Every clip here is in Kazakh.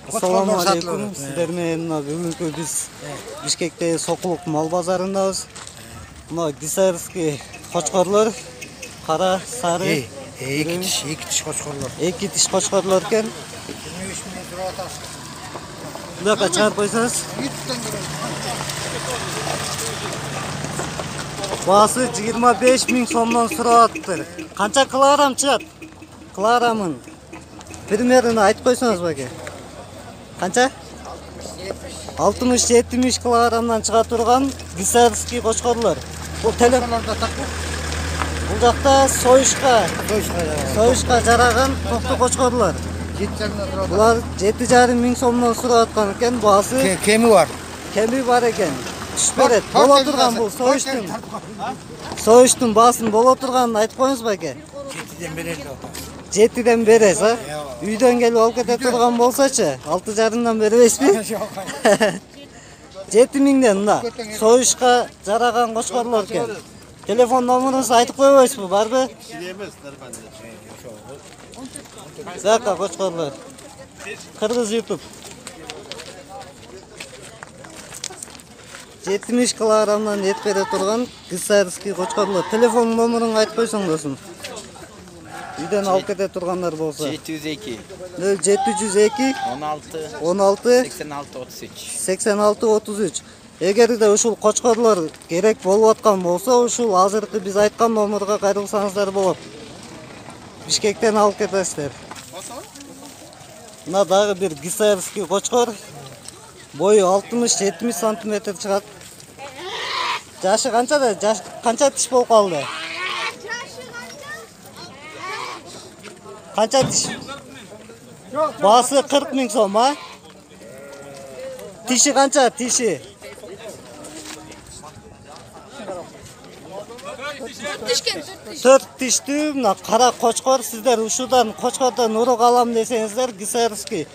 Assalamu alaikum. Sizler menен бүгүнкү биз Бишкекте Сокулук мал базарындабыз. Мына гисарский кочкорлор, кара, сары. Эки тиш кочкорлор. Эки тиш кочкорлор экен. 23 миң сурап атасыз. Буяка чыгарып койсоңуз. Баасы 25 миң сомдон сурап атыптыр. Канча килограмм чыгат? Килограммын примерно айтып койсоңуз баке. Канча? 60-70 килограммдан чыга турган гисарский кочкорлор. Бул телефонордо такпы? Бул жакта союшка жараган токту кочкорлор. 7,5 сурап. Булар 7,5 миң сомдон сурап аткан экен. Баасы Кеми бар. кеми бар экен. Түш берет. Боло турган бул союштун. Союштун баасын боло турганын айтып коюңуз баке. 7ден берет да. 7ден бересиз, а? Үйдөн келип алып кете турган болсочу, 6,5дан бербейсизби? 7 миңден мына союшка жараган кочкорлор экен. Телефон номеруңузду айтып койбойсузбу, барбы? Зака кочкорлор. Кыргыз YouTube. 70 килограммдан эт бере турган гисарский кочкорлор. Телефон номеруңду айтып койсоң досум. Үйдөн алып кете тургандар болсо. 702 0702 16 16 86 33. 86-33. Эгерде ушул кочкорлор керек болуп аткан болсо, ушул азыркы биз айткан номерге кайрылсаңыздар болот. Бишкектен алып кетесиздер. Мына дагы бир гисарский кочкор. Бою 60-70 сантиметр чыгат. Жашы канча да? Канча тиш болуп калды? Канча тиш? Баасы 40 миң сом, а? Тиши канча, тиши? 4 тиштүү мына кара кочкор. Сиздер ушудан кочкордон урук алам десеңиздер, гисарский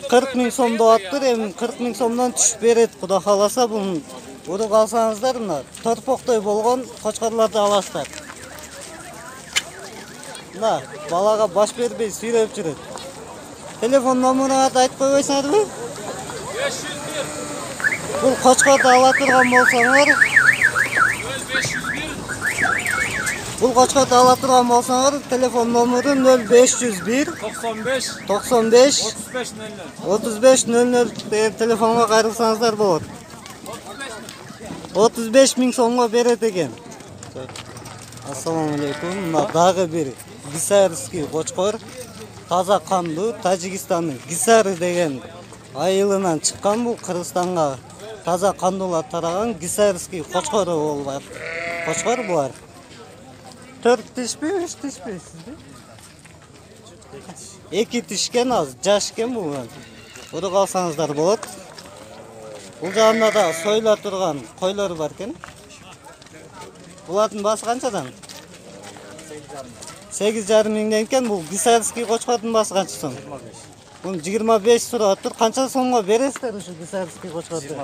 40 миң сом деп атыптыр. Эми 40 миң сомдон түшүп берет. Кудай кааласа бул урук алсаңыздар, мына торпоктой болгон кочкорлорду аласыздар. Мына балага баш бербей сүйрөп жүрөт. Телефон номеруңду айтып койбойсуңарбы? 501. Бул кочкорду ала турган болсоңор, бул кочкорду ала турган болсоңор, телефон номеру 0501 95 95 35 00. 3500 деген телефонго кайрылсаңыздар болот. 35 миң сомго берет экен. Ассаламу алейкум. Мына дагы бир гисарский кочкор. Таза кандуу, Тажикстандын Гисары деген айылынан чыккан. Бул Кыргызстанга таза кандуулар тараган гисарский кочкору болуп. Кочкор булар. 4 тишпи, 3 тишпи сизби? 2 тишкен аз, жаш экен бул. Урук алсаңыздар болот. Бул жагында да союла турган койлор бар экен. Булардын баасы канчадан? 8,5 миңден экен. Бул гисарский кочкордун баасы канча сом? 25. 25 сурап атыр. Канча сомго бересиздер ушу гисарский кочкорду?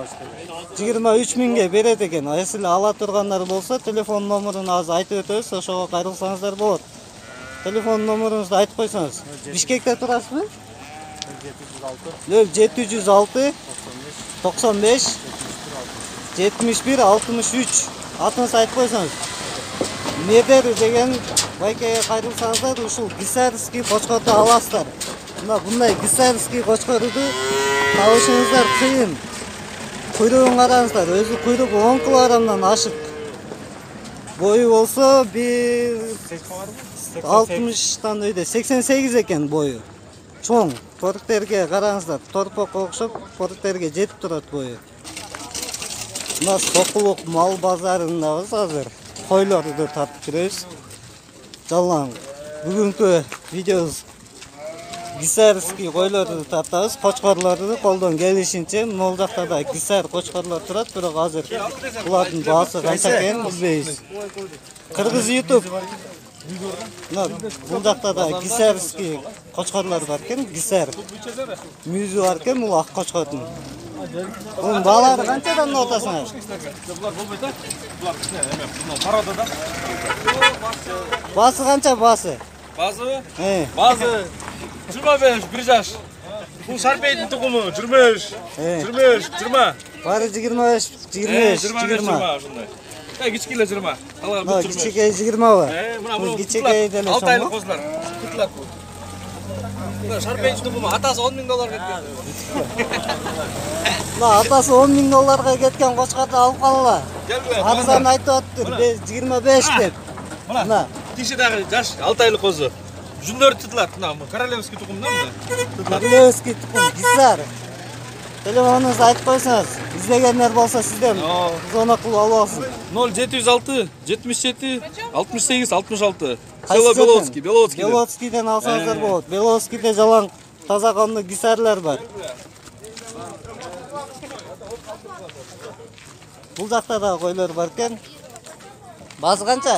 23 миңге берет экен. Эсил ала тургандар болсо, телефон номерун азыр айтып өтөбүз, ошого кайрылсаңыздар болот. Телефон номеруңузду айтып койсоңуз. Бишкекте турасызбы? 0706 95 71 63. Атыңызды айтып койсоңуз. Медер деген байкеге кайрылсаңыздар, ушул гисарский кочкорду аласыздар. Мына мындай гисарский кочкорду табышыңыздар кыйын. Куйругун караңыздар, өзү куйрук 10 килограммдан ашык. Бою болсо 60-тан өйдө 88 экен бою. Чоң. Торуктерге караңыздар, торпок окшоп, торуктерге жетип турат бою. Мына Сокулук мал базарындабыз азыр. Койлорду тартып жүрөбүз. Жалаң. Бүгүнкү видеобуз гисарский койлорду тартабыз, кочкорлорду колдон келишинче. Могул жакта да гисар кочкорлор турат, бирок азыр булардын баасы канча экенин билбейбиз. Кыргыз YouTube. Бул жакта да гисарский кочкорлор бар экен, гисар. Мүзү бар экен бул ак кочкордун. Бунун баалары канчадан атасыңар? Булар болбойт да. Булар эме парада да. Баасы канча баасы? Базы? Баасы 25, 1 жаш. Bu Şarpey'in tukumu 25. Evet. 25, 20. Bari 25, 25, 25, 20. 20 şunday. Ya küçükler 20. Allah No, bu 20. kichik 20 var. Buna Bu bunu kichik kutlar. dele 6 aylık çoğu. kozlar. Kutlar bu. Bunlar Şarpey'in tukumu atası $10.000 ketken. No, atası $10.000 ketken qo'chqarni olib qolinglar. Gel buraya. Arzon aytib o'tdi, 25 deb. Buna. Mına. Tişidagi yaş 6 aylık kozu. Jündör tutlar. Buna Korolevskiy tukumdan mı? Tutlar. Bileski tuqum, gizlar. Telefonunuzu aytib qo'ysangiz, izlaganlar bo'lsa sizdan Yo. zona qilib olasiz. 0706 77 68 66. Qaysi Selo zaten? Belovskiy, Belovskiy. Belovskiydan olsangizlar bo'ladi. Belovskiyda jalan toza qonli gisarlar bor. Bu жақта da qo'ylar bor ekan. Basi qancha?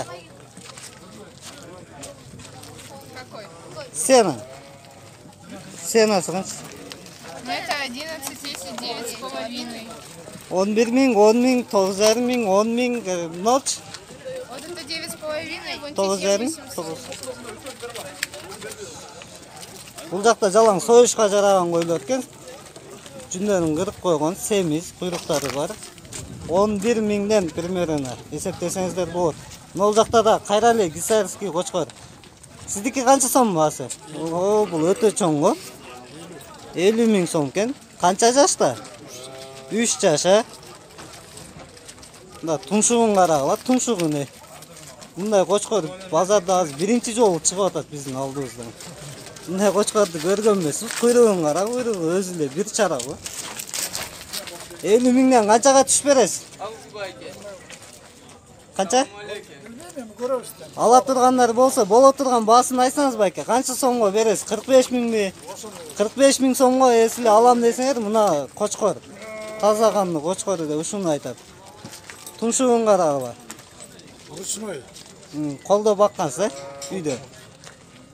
Какой? Sena. Senasi qancha? Ну это 11, если 9,5. 11 ming, 10 ming, 9,5 ming, 10 ming, noch. Вот это 9,5, вон 9,5 ming, 800. 9. Бұл жақта жалаң soyushqa жараған qo'ylar ekan. Жүндерін qirib qo'ygan, semiz, quyruqlari bor. 11 mingdan примерно есептесеңіздер болады. Бұл жақта да қайралы гисарский qo'chqor. Sizniki qancha so'm basi? O, бұл өте чоң ғой. 50 ming so'm ekan. Qancha yoshda? 3 yosh, ha? Mына тұмшығын қарағыла, тұмшығы не? Bunday qo'chqor bozorda hozir birinchi jolы chiqib atadi bizning oldimizdan. Bunday qo'chqorni ko'rgan emasmiz. Quyrug'ini qara, quyrug'i o'zida bir chara bu. 50 mingdan qanchaga tushib berasiz? Qancha? Ala turganlar bo'lsa, bo'la turgan basini aytsangiz aka, qancha so'mga berasiz? 45 mingmi? 45 ming so'mga sizlar alam desanglar, buna qo'chqor. Toza qonli qo'chqor deb shuni aytadi. Tumshug'ini qarag'lar. Ручной. Qo'lda boqqansiz, uyda.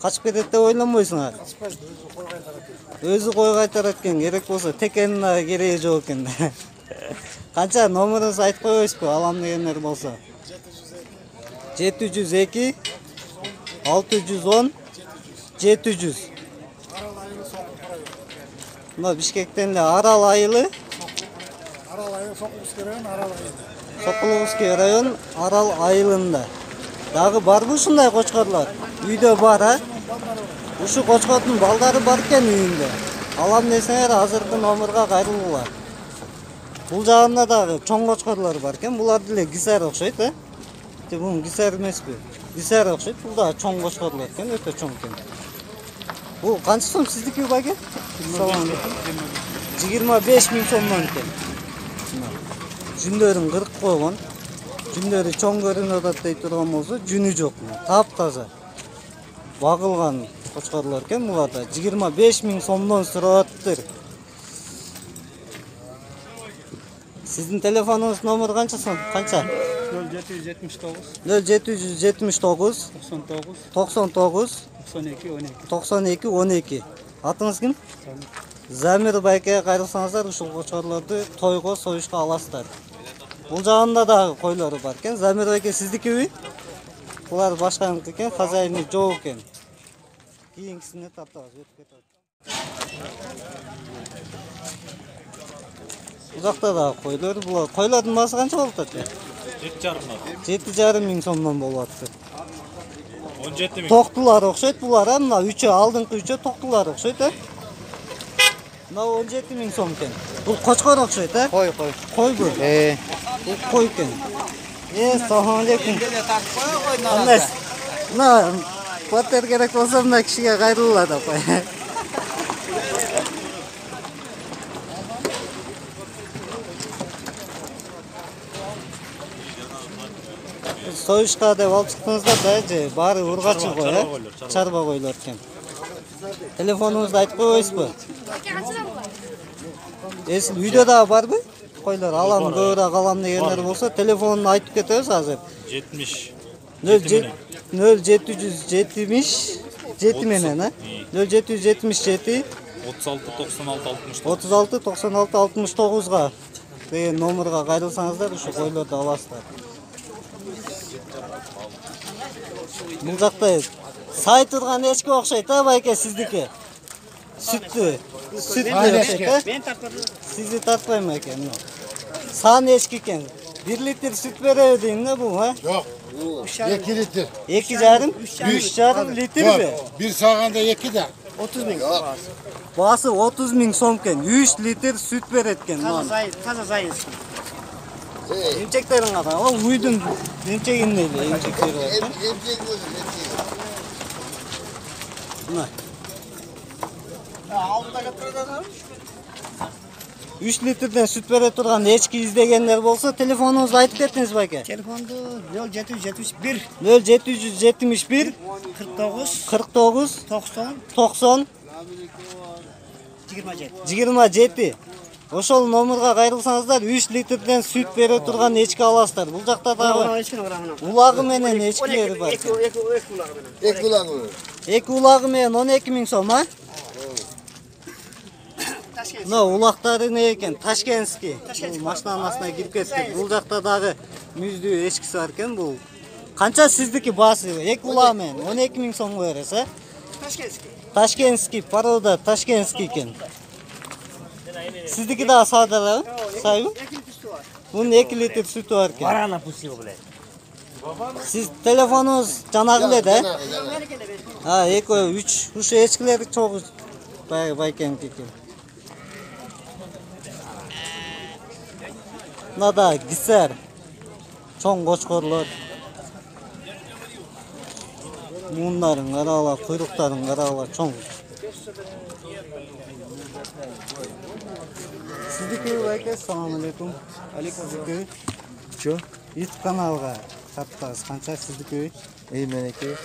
Qochib ketadi deb o'ylamaysiz-a? Qochmaydi, o'zi qo'y qaytaradi. O'zi qo'y qaytaradigan kerak bo'lsa, tekanna keragi yo'q ekan. Qancha nomeringizni aytib qo'yasiz-ku, alam deganlar bo'lsa. 702 610 700. Buna Bishkekdan Aral ayılı. Aral ayı Sokulskiy rayon, Aral ayı. Sokolovskiy rayon Aral ayılında. Дағы бар bu şunday qo'chqorlar? Uyda бар, ha? Şu qo'chqorning baldari бар ekan uyinda. Alam desanglar, hozirgi nomerga qayrilinglar. Bu жағында дағы cho'ng qo'chqorlar бар ekan. Bular dile gisar o'xshaydi, ha? Bu gisar emas-ku. Gisar o'xshaydi. Bu da cho'ng qo'chqorlar ekan, o'ta cho'ng ekan. Bu qancha so'm sizniki bu aka? Salom alaykum. 25 ming so'mdan ekan. Жүндерін қырып қойған. Жүндері чоң көрініп аттай тұрған болса, жүні жоқ. Тап-таза. Бағылған qo'chqorlar ekan bularda. 25 ming so'mdan so'rayaptir. Sizning telefoningiz nomeri qancha so'm? Qancha? 0779 99 92 12. Atınız kim? Zamir Bayke'ye qayrilsаңыздар, ушул qo'chqorlarni to'yga so'yishga olasizlar. Bu жағында da qo'ylari bor ekan. Zamir Bayke sizniki uy? Bular boshqaniki ekan, xazayini jo'q ekan. Keyingisini tortamiz, o'tib ketadi. Bu yoqda da qo'ylar, bular qo'ylarning basi qancha bo'lib turadi? 7,5 ming so'mdan bo'lyapti. 17 ming. To'qtilar o'xshaydi bular, mana uchi, oldingi uchi to'qtilar o'xshaydi. Mana 17 ming so'm ekan. Bu qo'chqor o'xshaydi, ha? Qo'y. Qo'y bu. Bu qo'y ekan. Assalomu alaykum. Qanday? Na, kvartir kerak bo'lsa, bunday kishiga qayriladi, qo'y. So'yishqa deb olib chiqdingizlar-da, bari urg'achi qo'y, ha? Charba qo'ylar ekan. Telefoningizni aytib qo'yasizmi? Esli uyda da bormi? Qo'ylar alam go'ra qalam deganlar bo'lsa, telefonini aytib ketasiz hozir. 70. 0770 7 menen, ha? 0777 36 96 69. 36 96 69 ga degan nomerga qayrilsangizlar, o'sha qo'ylarni olasizlar. Bu yoqda say turgan echki o'xshaydi, ha, aka sizniki. Sütli. Süt Sahne verecek eşki. ha? Sizi tartmayayım eken. Sahne eşki eken. 1 litre süt veriyor deyin ne bu ha? Yok. 2 litre. 2,5 3,5 litre mi? Bir sağanda 2 de. 30 bin. Bası 30 bin somken 3 litre süt veretken. Taza sayın. Emçeklerin kadar. O uydun. Emçekin neydi? Emçekleri var. Emcek olur, emcek. Buna. 3 litreden süt vere turgan echki izlegenler bolsa telefonunuzda aytıp kettiniz baka. Telefonda 0771 0771 49 49 90 90 27. 27. Ошол номерге кайрылсаңыздар 3 litreden süt бере турган echki аласыздар. Бул жакта дагы улагы менен echкилери бар. Ek kulak olur. Эки улагы менен 12 000 сом, а? Мына улактары не экен? Ташкентский. Бул машинанын астына кирип кетти. Бул жакта дагы мүздүү эчкиси бар экен. Бул канча сиздики баасы? Эки улагы менен 12 000 сомго бересиз, а? Ташкентский, порода Ташкентский экен. Сиздики дагы саадалабы? Сайбы? Бунун 2 литр сүтү бар экен. Барана пустил, блядь. Сиз телефонуңуз жанагы эле да? А, 2 3 ушу эчкилер чогуу байкеники экен. Мынада гисер, чоң кочкорлор. Муунларын карагыла, куйруктарын карагыла чоң. Сиздики байке, ассаламу алейкум. Алейкум ассалам. Чо? YouTube каналга саттыңыз. Канча сиздики? Ey meneki.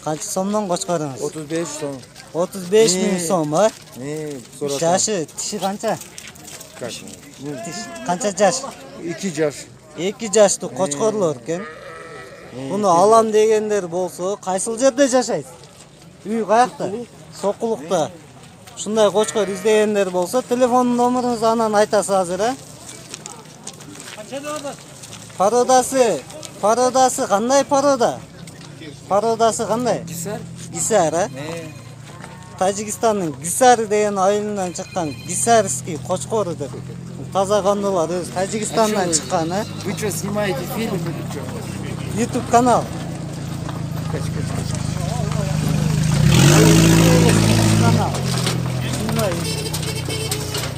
Канча сомдон кочкоруңуз? 35 son. 35 000 сом, а? Ne? Sonra Жашы, тиши канча? kaç? Канча жаш? 2 yaş. 2 жаштуу кочкорлор экен. Буну алам дегендер болсо, кайсыл жерде жашайсыз? Үй каякта? Сокулукта. Ушундай кочкор издегендер болсо, телефон номеруңузду анан айтасыз азыр, а? Пародасы кандай порода? Пародасы кандай? Gisar? Гисар, а? Тажикстандын Гисар деген айылынан чыккан Гисарский кочкору деп. Таза кандылар өз Тажикстандан чыккан, а? Вы что, снимаете фильм или что? YouTube канал. Канал. Шундай.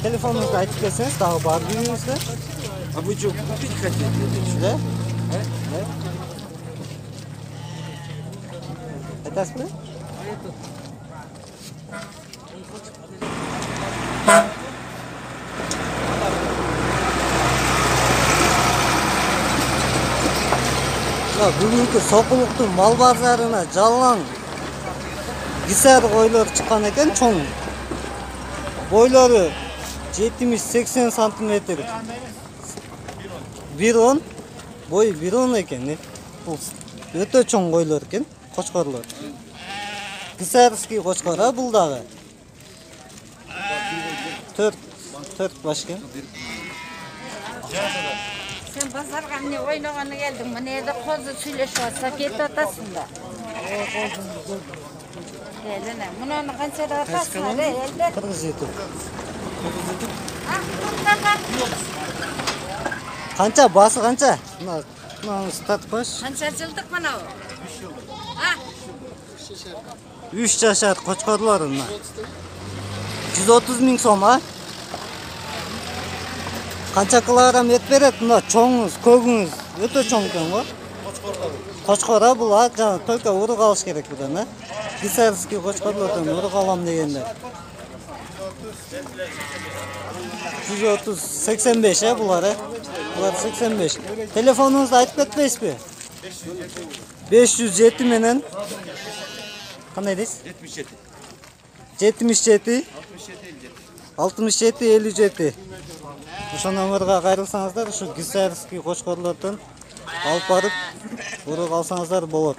Телефонуңузду айтып келсеңиз, дагы бар үйүңүздө. А вы что, купить хотите? Да? Айтасызбы? Бүгүнкү Сокулуктун мал базарына жалаң гисар койлор чыккан экен, чоң. Бойлору 70-80 сантиметр. 1.10 бой 1.10 экен. Бул өтө чоң койлор экен, кочкорлор. Гисарский кочкор, а бул дагы. 4 баш экен. Sen pazarga ne oynagana geldin mi? Nerede kozu söyleşip atsa ketip atasın da. Eline. Bunu kançada atasın da elde. Kırgız YouTube. Kança bası kança? Mına start baş. Kança жылдық mı o? Ha? 3 жашар кочкорлор мына. 130 000 сом, а? Канча килограмм эт берет мына чоңуңуз, көгүңүз өтө чоң экен го. Кочкор а бул, а жана только урук алыш керек будан, а? Гисарский кочкорлордон урук алам дегендер. 130 85 а булар, а? Булар 85. Телефонуңузду айтып кетпейсизби? 507 менен кандай дейсиз? 77 67 57. Ошо номерге кайрылсаңыздар, ушу Гисарский кочкорлордон алып барып, урук алсаңыздар болот.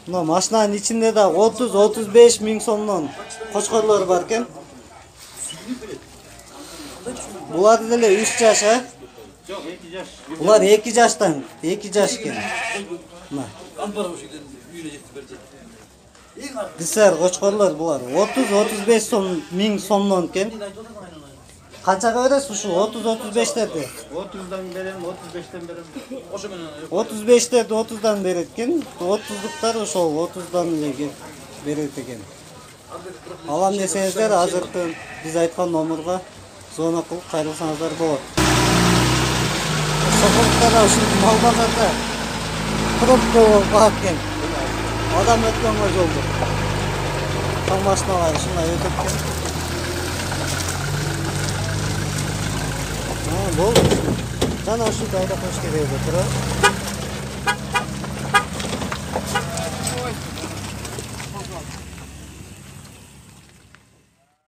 Мына машинанын ичинде да 30-35 000 сомдон кочкорлор бар экен. Булар деле 3 жаш, а? Булар 2 жаштан, 2 жаш экен. Мына. Kısar koçkorlar bular. 30-35 son, ming somdan ken. Kançaga veresiz şu 30-35'lerde? 30'dan verem, 35'ten verem. 35'lerde 30'dan veretken, 30'luklar ошол 30'dan эле берет экен. Алам десеңиздер, азыркы биз айткан номерге звонок кылып кайрылсаңыздар болот. Соколуктар ушул мал базарда пробка болуп калат экен. Адам өткөнгө жолду. Таң машиналар ушундай өтүп экен. Болду. Жана ушул жайда кош керек турат.